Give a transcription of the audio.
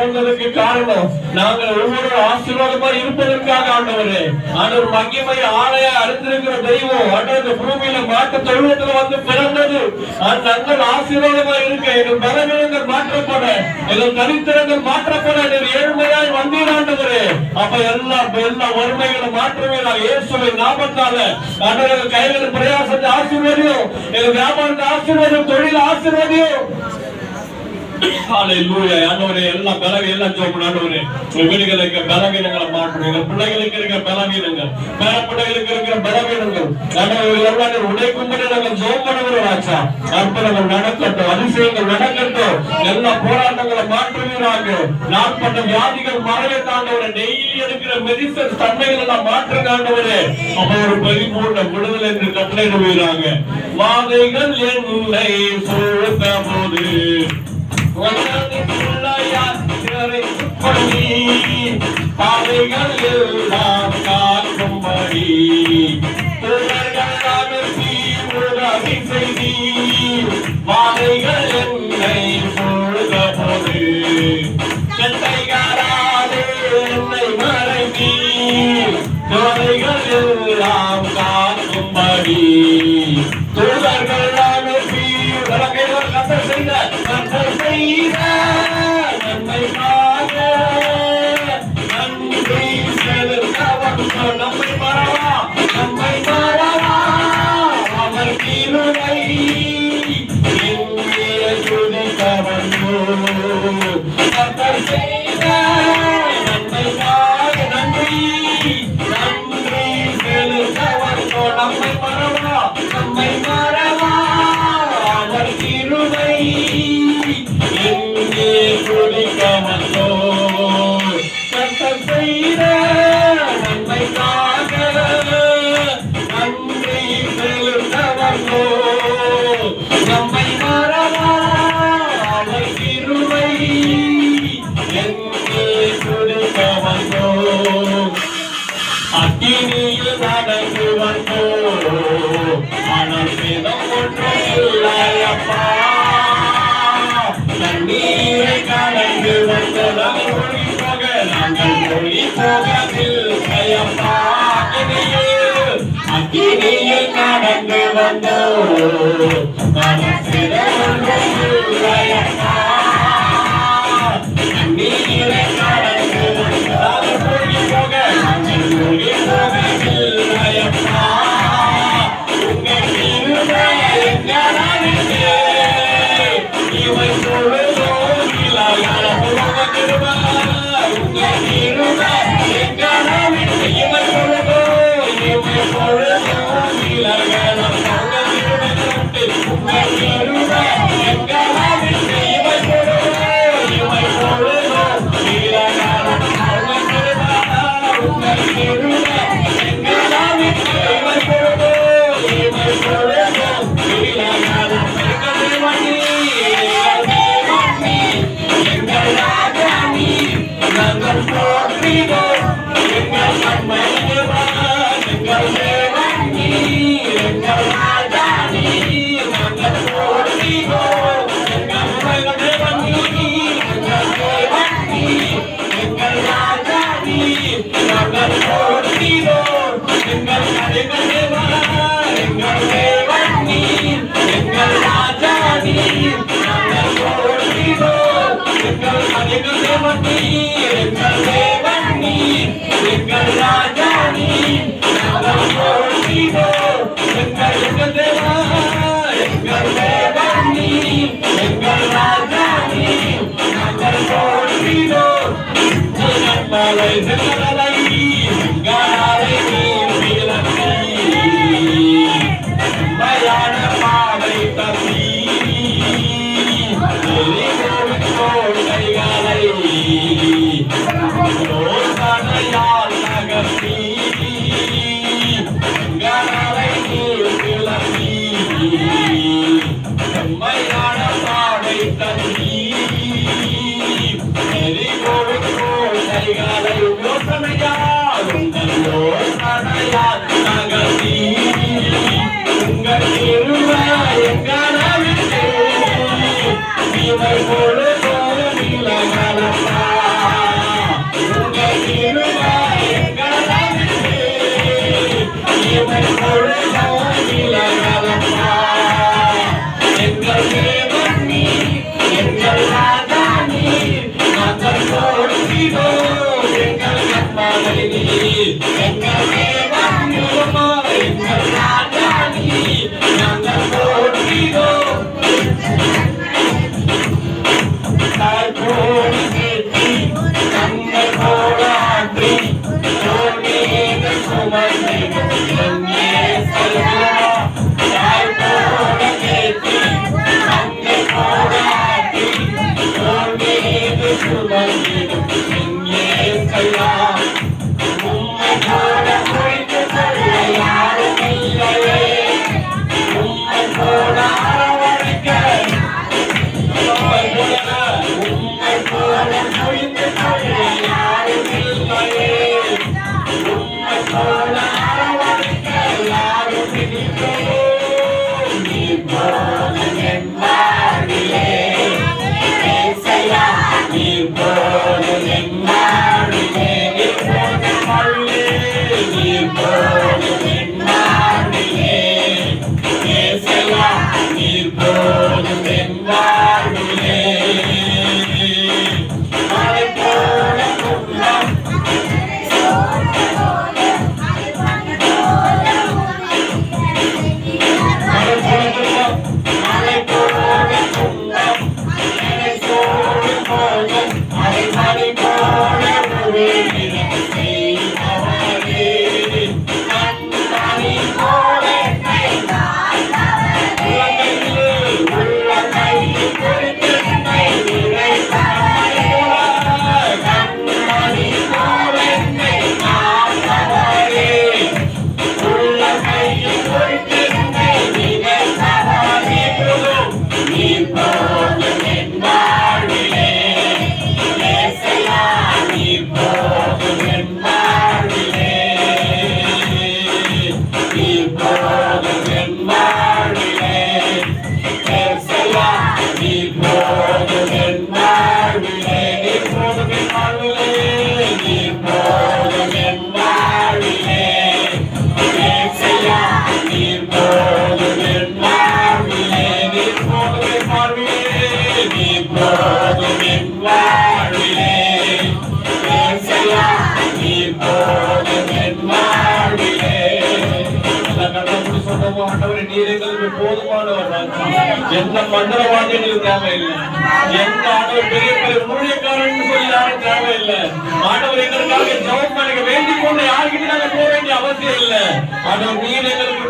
வாழ்ந்ததற்கு காரணம் நாங்கள் ஒவ்வொரு ஆசீர்வாதமா இருப்பதற்காக ஆண்டவரே. ஆண்டவர் மகிமை ஆலய அறிந்திருக்கிற தெய்வம் ஆண்டவர் பூமியில மாட்டு தொழுவத்துல வந்து பிறந்தது. நாங்கள் ஆசீர்வாதமா இருக்க எங்கள் பலவீனங்கள் மாற்றப்பட, எங்கள் தரித்திரங்கள் மாற்றப்பட ஏழ்மையாய் வந்தீர் ஆண்டவரே. அப்ப எல்லா வறுமைகளை மாற்றுவீராக இயேசுவை நாமத்தால. ஆண்டவர் கையில் பிரயாசத்தை ஆசீர்வதியும், எங்கள் வியாபாரத்தை ஆசீர்வதியும், தொழில் ஆசீர்வதியும். எல்லா பலவீனம் ஆண்டவரே, வீடுகளுக்கு இருக்கிற பலவீனங்களை மாற்றணும். எங்கள் பிள்ளைகளுக்கு இருக்கிற பலவீனங்கள், பேர பிள்ளைகளுக்கு இருக்கிற பலவீனங்கள் உடைக்கும்படி நாங்கள் ஜெபம் பண்ணுகிறோம். ஆச்சா அற்புதங்கள் நடக்கட்டும், அதிசயங்கள் நடக்கட்டும். எல்லா போராட்டங்களை மாற்றுவீராக. நான் பண்ண வியாதிகள் மறைய தாண்டவரை டெய்லி எடுக்கிற மெடிசன் தன்மைகள் எல்லாம் மாற்றுங்க ஆண்டவரே. அப்ப ஒரு பரிபூர்ண விடுதலை என்று கட்டளையிடுவீராக. வாதைகள் என்னை சூழ்ந்த போது பாதைகள் எல்லாம் காக்கும்படி உதவி செய்தி பாதைகள் என்னை சூழ்ந்த போது சென்னைகாராதே என்னை மறைவி பாதைகள் எல்லாம் காக்கும்படி தூதர்கள் அனுப்பி கதை செய்த நம்மை மறவா அவர் கீழுரை துதிக்க வந்தோ செய்த நன்மைக்காக நன்றி நன்றி செலுத்த வந்தோ. நம்மை மறவா அவர் கீழுரை துதிக்க வந்தோ. செய்த நன்மைக்காக நன்றி செலுத்த வந்தோ. நம்மை மறவா அவர் கிருபை எங்கே துதிக்க வந்தோ. அக்கினியில் நடந்து வந்தோ, ஆனால் சேதம் ஒன்றும் இல்லையப்பா. தண்ணீரை கடந்து வந்தோ, நாங்கள் ஒளி போகவில்லையப்பா. அக்கினியில் நடந்து வந்தோ, ஆனால் சேதம் ஒன்றும் இல்லையப்பா. தண்ணீரை கடந்து வந்தோ, ஒளி போக நாங்கள் ஒளி போகவில்லையப்பா. உங்கள் கிருபை எங்களாவிற்கு இவை பொழுதோ இல்லாத கிருபை. Bye. வாழ்ந்திடும் என் இயேசையா. உம்மை போல புரிந்து கொள்ள யாரும் இல்லையே, உம்மை போல அரவணைக்க, உம்மை போல புரிந்து கொள்ள யாரும் இல்லையே, உம்மை போல அரவணைக்க யாரும் இல்லையே. நீர் போதும் என் வாழ்விலே இயேசையா, நீர் போதும் என் வாழ்விலே, நீர் போதும் வாழ்விலே, நீர் போதும் என் வாழ்விலே இயேசையா, நீர் போதும் என் வாழ்விலே. மழை போல துன்பம் மழை போல துன்பம் என்னை சூழ்ந்து போகும், அதை மழை போல உருவிட செய்பவரே. கண்மணி போல என்னை உள்ளங்கையில் குறித்து என்னை நிறைத்தவரே. கண்மணி போல என்னை காப்பவரே, உள்ளங்கையில் குறித்து என்னை நிறைத்தவரே. நீர் போதும் என் வாழ்விலே இயேசையா, நீர் போதும் என் வாழ்விலே, நீர் போதும் என் வாழ்விலே இயேசையா, நீர் போதும் என் வாழ்விலே, நீர் போதும் என் வாழ்விலே, நீர் போதும் என் வாழ்விலே இயேசையா, நீர் போதும் என் வாழ்விலே, நீர் போதும் என் வாழ்விலே, நீர் போதும் என் வாழ்விலே இயேசையா, நீர் போதும் என் வாழ்விலே. ஆண்டவரே, நீர் எங்களுக்கு போதுமானவர். எந்த மந்திரவாதி எங்களுக்கு தேவையில்லை, எந்த ஆண்டவர் பெரிய பெரிய ஊழியக்காரன் சொல்லி யாரும் தேவையில்லை. ஆண்டவர் எங்களுக்காக ஜெபம் பண்ண வேண்டிக் கொண்டு யாருக்கிட்ட நாங்கள் போக வேண்டிய அவசியம் இல்லை. ஆண்டவர் நீர் எங்களுக்கு